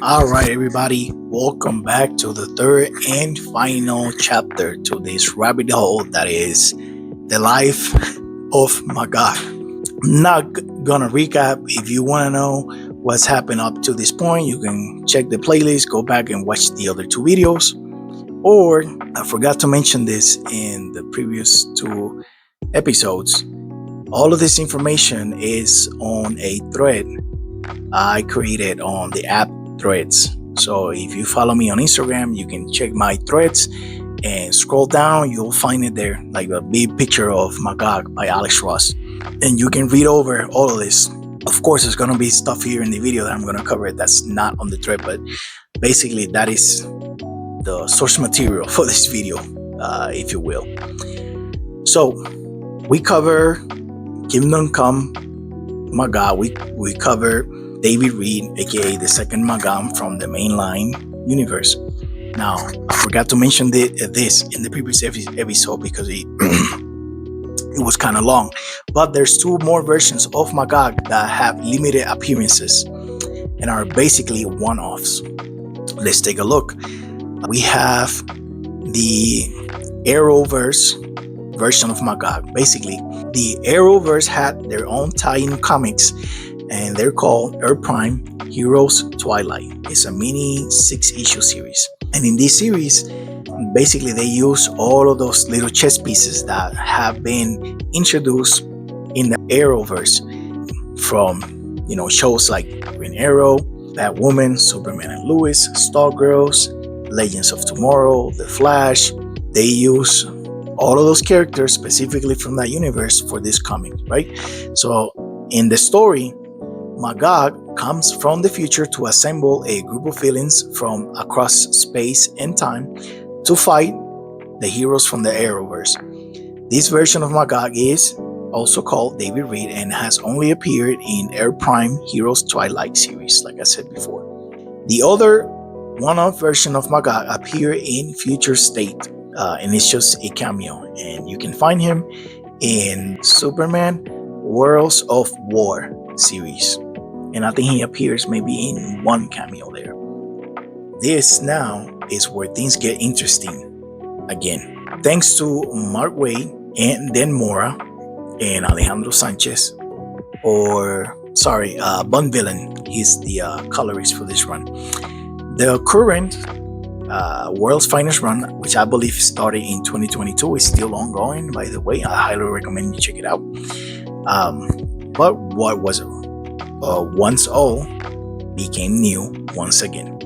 All right, everybody, welcome back to the third and final chapter to this rabbit hole that is the life of Magog. I'm not gonna recap. If you want to know what's happened up to this point, you can check the playlist, go back and watch the other two videos. Or, I forgot to mention this in the previous two episodes, all of this information is on a thread I created on the app Threads. So if you follow me on Instagram, you can check my threads and scroll down, you'll find it there, like a big picture of Magog by Alex Ross. And you can read over all of this. Of course, there's going to be stuff here in the video that I'm going to cover that's not on the thread, but basically that is the source material for this video, if you will. So we cover Kingdom Come Magog. We cover David Reed, aka the second Magog from the mainline universe. Now, I forgot to mention this in the previous episode because it was kind of long. But there's two more versions of Magog that have limited appearances and are basically one-offs. Let's take a look. We have the Arrowverse version of Magog. Basically, the Arrowverse had their own tie-in comics, and they're called Earth Prime Heroes Twilight. It's a mini 6-issue series. And in this series, basically they use all of those little chess pieces that have been introduced in the Arrowverse from, shows like Green Arrow, Batwoman, Superman and Lois, Stargirls, Legends of Tomorrow, The Flash. They use all of those characters specifically from that universe for this comic, right? So in the story, Magog comes from the future to assemble a group of villains from across space and time to fight the heroes from the Arrowverse. This version of Magog is also called David Reed and has only appeared in Earth Prime Heroes Twilight series, like I said before. The other one-off version of Magog appeared in Future State, and it's just a cameo, and you can find him in Superman Worlds of War series, and I think he appears maybe in one cameo there. This now is where things get interesting again. Thanks to Mark Waid and Dan Mora and Alejandro Sanchez, Bun Villain. He's the colorist for this run. The current World's Finest run, which I believe started in 2022, is still ongoing, by the way. I highly recommend you check it out. But what was once old became new once again.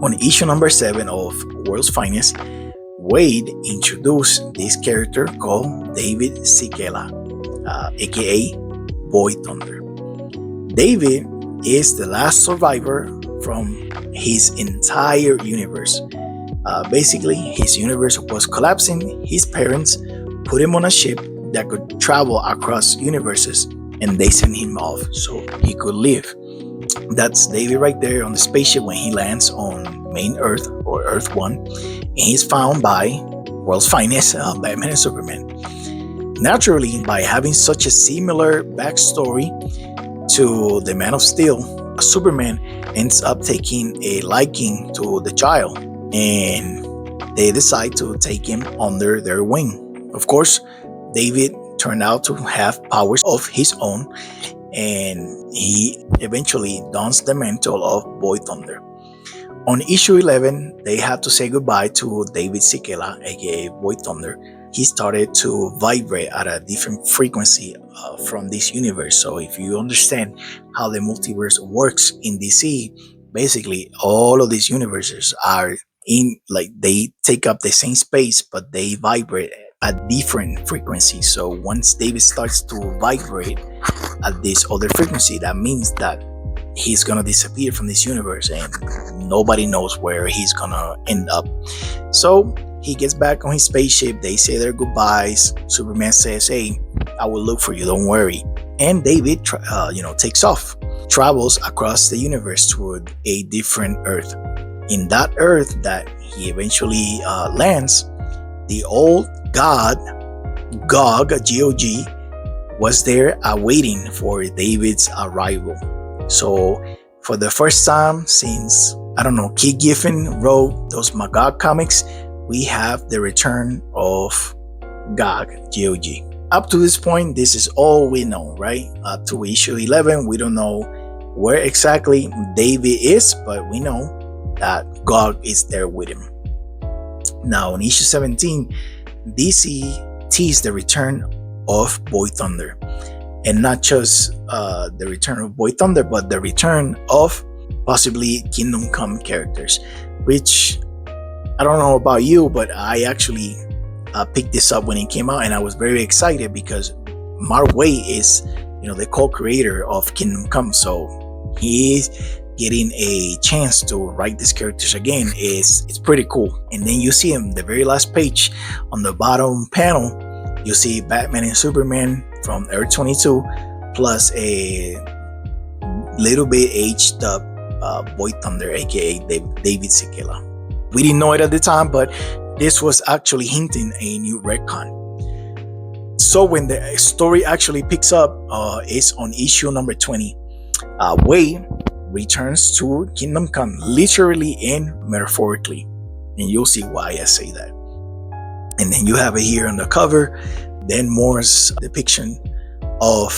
On issue number 7 of World's Finest, Waid introduced this character called David Sikela, aka Boy Thunder. David is the last survivor from his entire universe. Basically, his universe was collapsing. His parents put him on a ship that could travel across universes, and they sent him off so he could live. That's David right there on the spaceship when he lands on main Earth, or Earth 1, and he's found by World's Finest, Batman and Superman. Naturally, by having such a similar backstory to the Man of Steel, Superman ends up taking a liking to the child, and they decide to take him under their wing. Of course, David turned out to have powers of his own, and he eventually dons the mantle of Boy Thunder. On issue 11, they had to say goodbye to David Sikela, aka Boy Thunder. He started to vibrate at a different frequency from this universe. So if you understand how the multiverse works in DC, basically all of these universes are they take up the same space, but they vibrate at different frequencies. So once David starts to vibrate at this other frequency, that means that he's gonna disappear from this universe and nobody knows where he's gonna end up. So he gets back on his spaceship. They say their goodbyes. Superman says, "Hey, I will look for you, don't worry." And David takes off, travels across the universe toward a different Earth. In that Earth that he eventually lands, the old god Gog, was there awaiting for David's arrival. So For the first time since, I don't know, Kid Giffen wrote those Magog comics, we have the return of Gog, G-O-G. Up to this point, this is all we know, right? Up to issue 11, we don't know where exactly David is, but we know that Gog is there with him. Now, in issue 17, DC teased the return of Boy Thunder. And not just the return of Boy Thunder, but the return of possibly Kingdom Come characters, which I don't know about you, but I actually picked this up when it came out, and I was very excited because Waid is, the co-creator of Kingdom Come, so he's getting a chance to write these characters again. It's pretty cool. And then you see him, the very last page on the bottom panel, you see Batman and Superman from Earth 22 plus a little bit aged up Boy Thunder, aka David Sikela. We didn't know it at the time, but this was actually hinting a new retcon. So when the story actually picks up, it's on issue number 20. Waid returns to Kingdom Come, literally and metaphorically, and you'll see why I say that. And then you have it here on the cover, then Moore's depiction of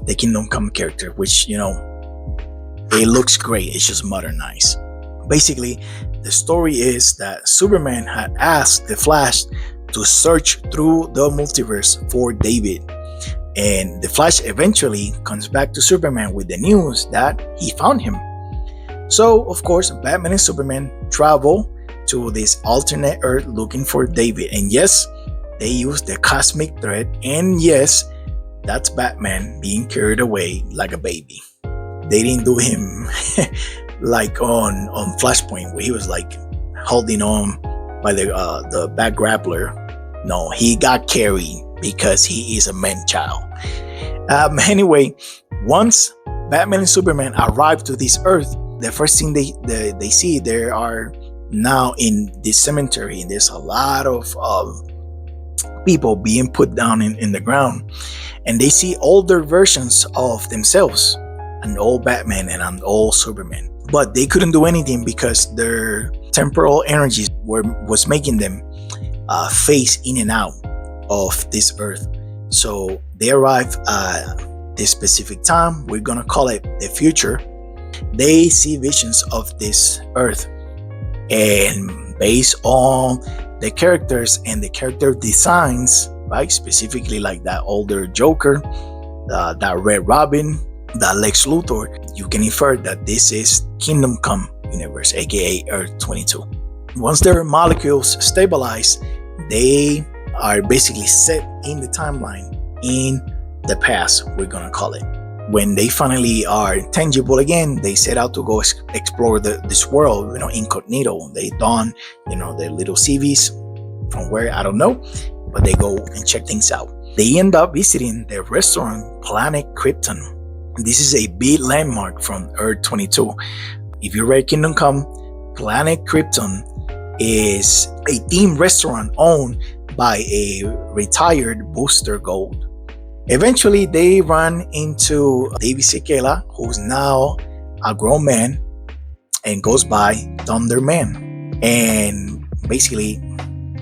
the Kingdom Come character, which, it looks great. It's just modernized. Basically, the story is that Superman had asked the Flash to search through the multiverse for David. And the Flash eventually comes back to Superman with the news that he found him. So, of course, Batman and Superman travel to this alternate Earth looking for David. And yes, they use the cosmic thread. And yes, that's Batman being carried away like a baby. They didn't do him like on Flashpoint, where he was like holding on by the back grappler. No, he got carried because he is a man-child. Anyway, once Batman and Superman arrive to this Earth, the first thing they see, they are now in this cemetery, and there's a lot of people being put down in the ground, and they see older versions of themselves, an old Batman and an old Superman. But they couldn't do anything because their temporal energies was making them phase in and out of this Earth. So they arrive at this specific time. We're gonna call it the future. They see visions of this Earth, and based on the characters and the character designs, right? Specifically like that older Joker, that Red Robin, that Lex Luthor, you can infer that this is Kingdom Come universe, aka Earth 22. Once their molecules stabilize, they are basically set in the timeline in the past, we're gonna call it. When they finally are tangible again, they set out to go explore this world, incognito. They don, their little CVs from where, I don't know, but they go and check things out. They end up visiting the restaurant Planet Krypton. This is a big landmark from Earth 22. If you read Kingdom Come, Planet Krypton is a themed restaurant owned by a retired Booster Gold. Eventually, they run into David Sikela, who's now a grown man and goes by Thunder Man. And basically,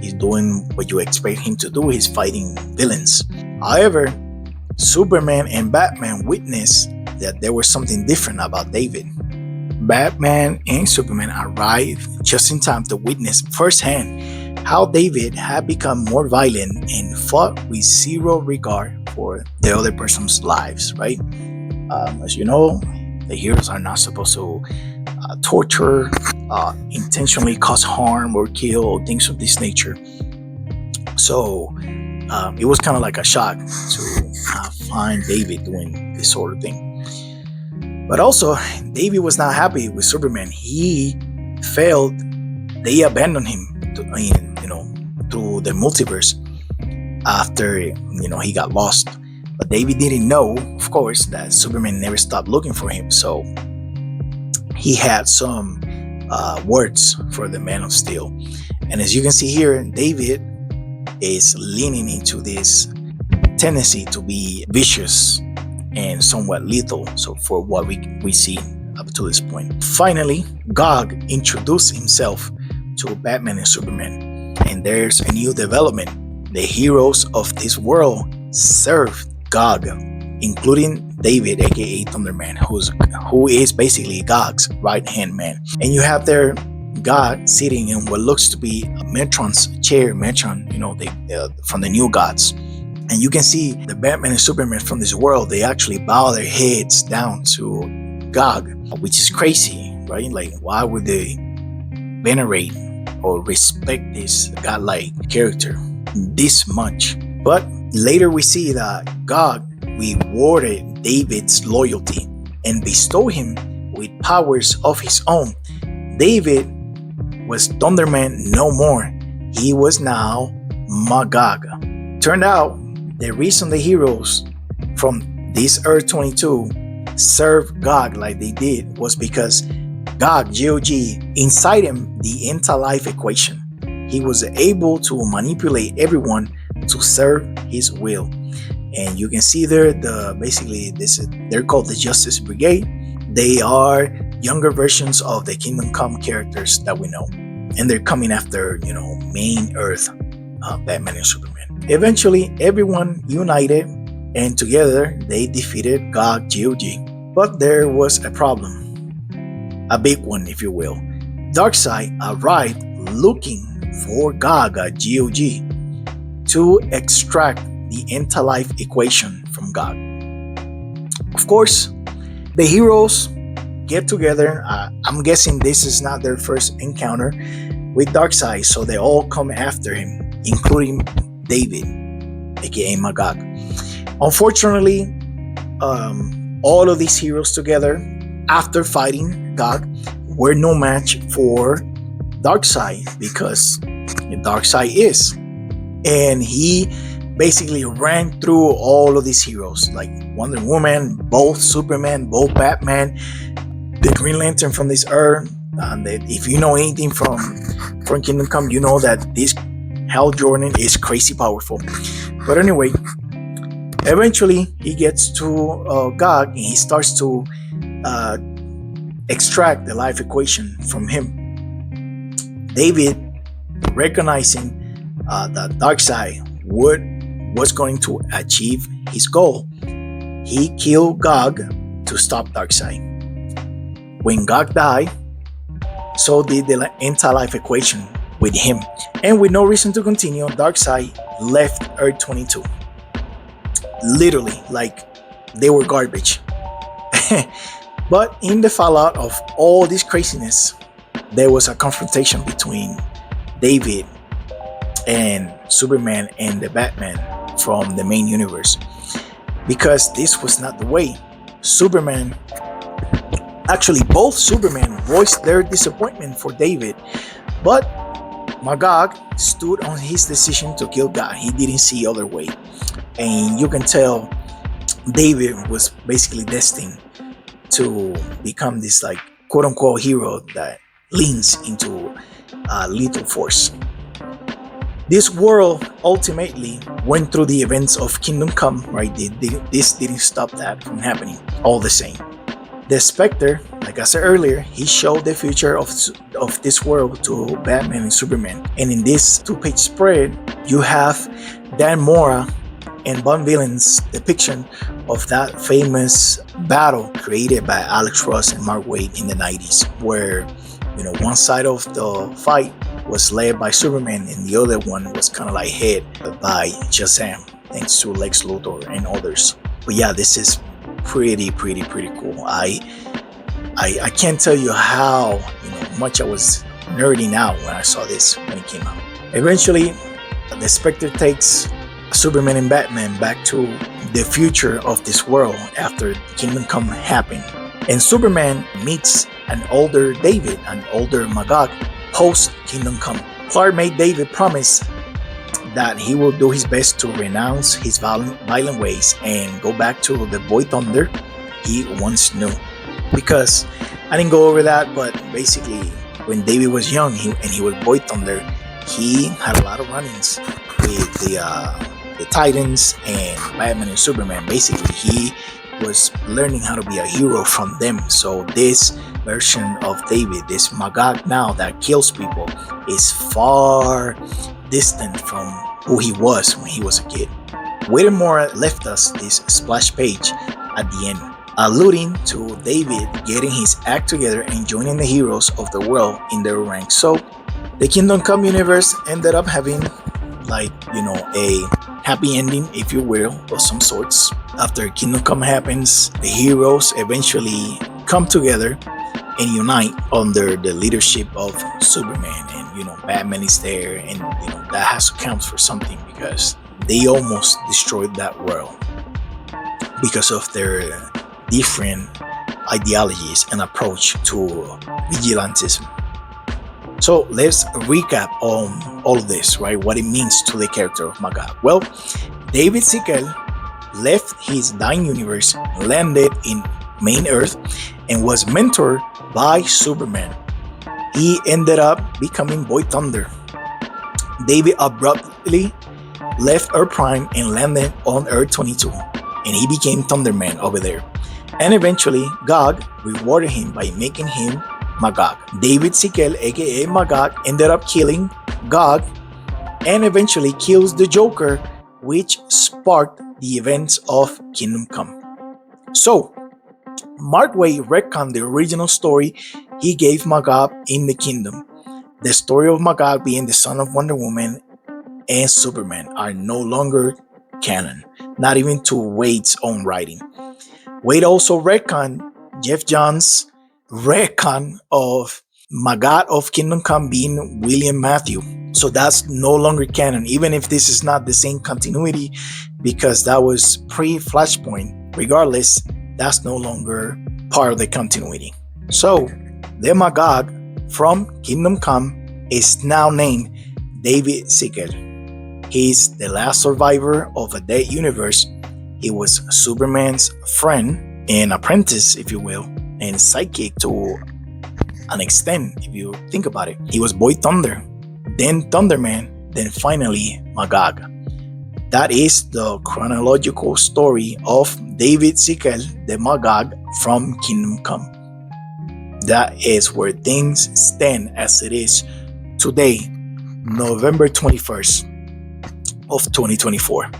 he's doing what you expect him to do. He's fighting villains. However, Superman and Batman witness that there was something different about David. Batman and Superman arrive just in time to witness firsthand how David had become more violent and fought with zero regard for the other person's lives, right? As you know, the heroes are not supposed to torture, intentionally cause harm or kill, or things of this nature. So it was kind of like a shock to find David doing this sort of thing. But also, David was not happy with Superman. He felt they abandoned him through the multiverse after he got lost. But David didn't know, of course, that Superman never stopped looking for him. So he had some words for the Man of Steel. And as you can see here, David is leaning into this tendency to be vicious and somewhat lethal. So for what we see up to this point. Finally, Gog introduced himself to Batman and Superman. And there's a new development. The heroes of this world serve Gog, including David, aka Thunderman, who is basically Gog's right-hand man. And you have there God sitting in what looks to be Metron's chair, Metron, from the New Gods. And you can see the Batman and Superman from this world, they actually bow their heads down to Gog, which is crazy, right? Like, why would they venerate or respect this godlike character this much? But later we see that Gog rewarded David's loyalty and bestowed him with powers of his own. David was Thunderman no more. He was now Magog. Turned out the reason the heroes from this Earth 22 served Gog like they did was because Gog, G-O-G, inside him the anti-life equation. He was able to manipulate everyone to serve his will. And you can see there they're called the Justice Brigade. They are younger versions of the Kingdom Come characters that we know. And they're coming after, main Earth, Batman and Superman. Eventually, everyone united and together they defeated Gog, G-O-G. But there was a problem. A big one, if you will. Darkseid arrived looking for Gog, G-O-G, to extract the anti-life equation from Gog. Of course, the heroes get together. I'm guessing this is not their first encounter with Darkseid, so they all come after him, including David, aka Magog. Unfortunately, all of these heroes together, after fighting Gog, were no match for Darkseid, because Darkseid is. And he basically ran through all of these heroes, like Wonder Woman, both Superman, both Batman, the Green Lantern from this Earth. If you know anything from Kingdom Come, you know that this Hal Jordan is crazy powerful. But anyway, eventually he gets to Gog and he starts to extract the life equation from him. David, recognizing that Darkseid was going to achieve his goal, he killed Gog to stop Darkseid. When Gog died, so did the anti-life equation with him. And with no reason to continue, Darkseid left Earth 22. Literally, like they were garbage. But in the fallout of all this craziness, there was a confrontation between David and Superman and the Batman from the main universe. Because this was not the way. Actually both Superman voiced their disappointment for David, but Magog stood on his decision to kill God. He didn't see other way. And you can tell David was basically destined to become this like quote-unquote hero that leans into lethal force. This world ultimately went through the events of Kingdom Come, right? This didn't stop that from happening all the same. The Spectre, like I said earlier, he showed the future of this world to Batman and Superman. And in this 2-page spread, you have Dan Mora and Von Villain's depiction of that famous battle created by Alex Ross and Mark Waid in the 90s, where one side of the fight was led by Superman and the other one was kind of like head by Shazam, thanks to Lex Luthor and others. But yeah, this is pretty cool. I can't tell you how much I was nerding out when I saw this when it came out. Eventually, the Spectre takes Superman and Batman back to the future of this world after Kingdom Come happened. And Superman meets an older David, an older Magog, post Kingdom Come. Clark made David promise that he will do his best to renounce his violent ways and go back to the Boy Thunder he once knew. Because I didn't go over that, but basically when David was young and he was Boy Thunder, he had a lot of run-ins with the Titans and Batman and Superman. Basically, he was learning how to be a hero from them. So this version of David, this Magog now that kills people, is far distant from who he was when he was a kid. Whittemore left us this splash page at the end, alluding to David getting his act together and joining the heroes of the world in their ranks. So the Kingdom Come universe ended up having a happy ending, if you will, of some sorts. After Kingdom Come happens, the heroes eventually come together and unite under the leadership of Superman, and Batman is there, and that has to count for something because they almost destroyed that world because of their different ideologies and approach to vigilantism. So let's recap on all of this, right? What it means to the character of Magog. Well, David Sikela left his dying universe, landed in main Earth, and was mentored by Superman. He ended up becoming Boy Thunder. David abruptly left Earth Prime and landed on Earth 22, and he became Thunderman over there. And eventually, God rewarded him by making him Magog. David Sikela, aka Magog, ended up killing God and eventually kills the Joker, which sparked the events of Kingdom Come. So, Mark Waid retconned the original story he gave Magog in the Kingdom. The story of Magog being the son of Wonder Woman and Superman are no longer canon, not even to Waid's own writing. Waid also retconned Geoff Johns' retcon of Magog of Kingdom Come being William Matthew. So that's no longer canon, even if this is not the same continuity, because that was pre-Flashpoint. Regardless, that's no longer part of the continuity. So the Magog from Kingdom Come is now named David Sikela. He's the last survivor of a dead universe. He was Superman's friend and apprentice, if you will, and sidekick to an extent, if you think about it. He was Boy Thunder, then Thunderman, then finally Magog. That is the chronological story of David Sikela, the Magog from Kingdom Come. That is where things stand as it is today, November 21st of 2024.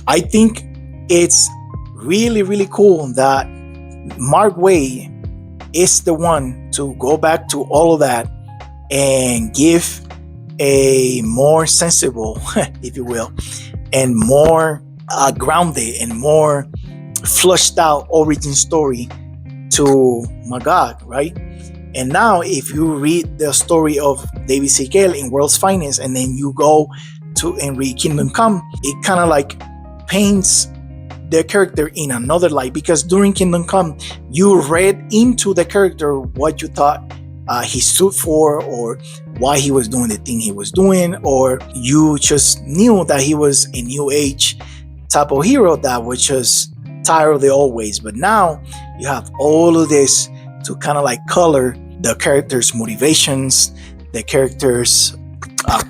I think it's really, really cool that Mark Waid is the one to go back to all of that and give a more sensible, if you will, and more grounded and more flushed out origin story to Magog, right? And now if you read the story of David Sikela in World's Finest and then you go to and read Kingdom Come, it kind of like paints the character in another light, because during Kingdom Come you read into the character what you thought he stood for, or why he was doing the thing he was doing, or you just knew that he was a new age type of hero that was just tired of the old ways. But now you have all of this to kind of like color the character's motivations, the character's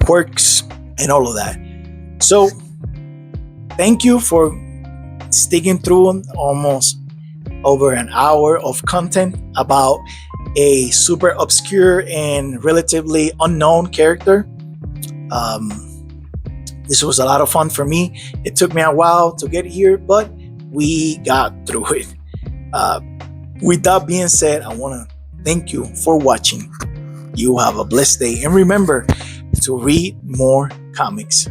quirks, and all of that. So thank you for sticking through almost over an hour of content about a super obscure and relatively unknown character. This was a lot of fun for me. It took me a while to get here, but we got through it. With that being said, I want to thank you for watching. You have a blessed day, and remember to read more comics.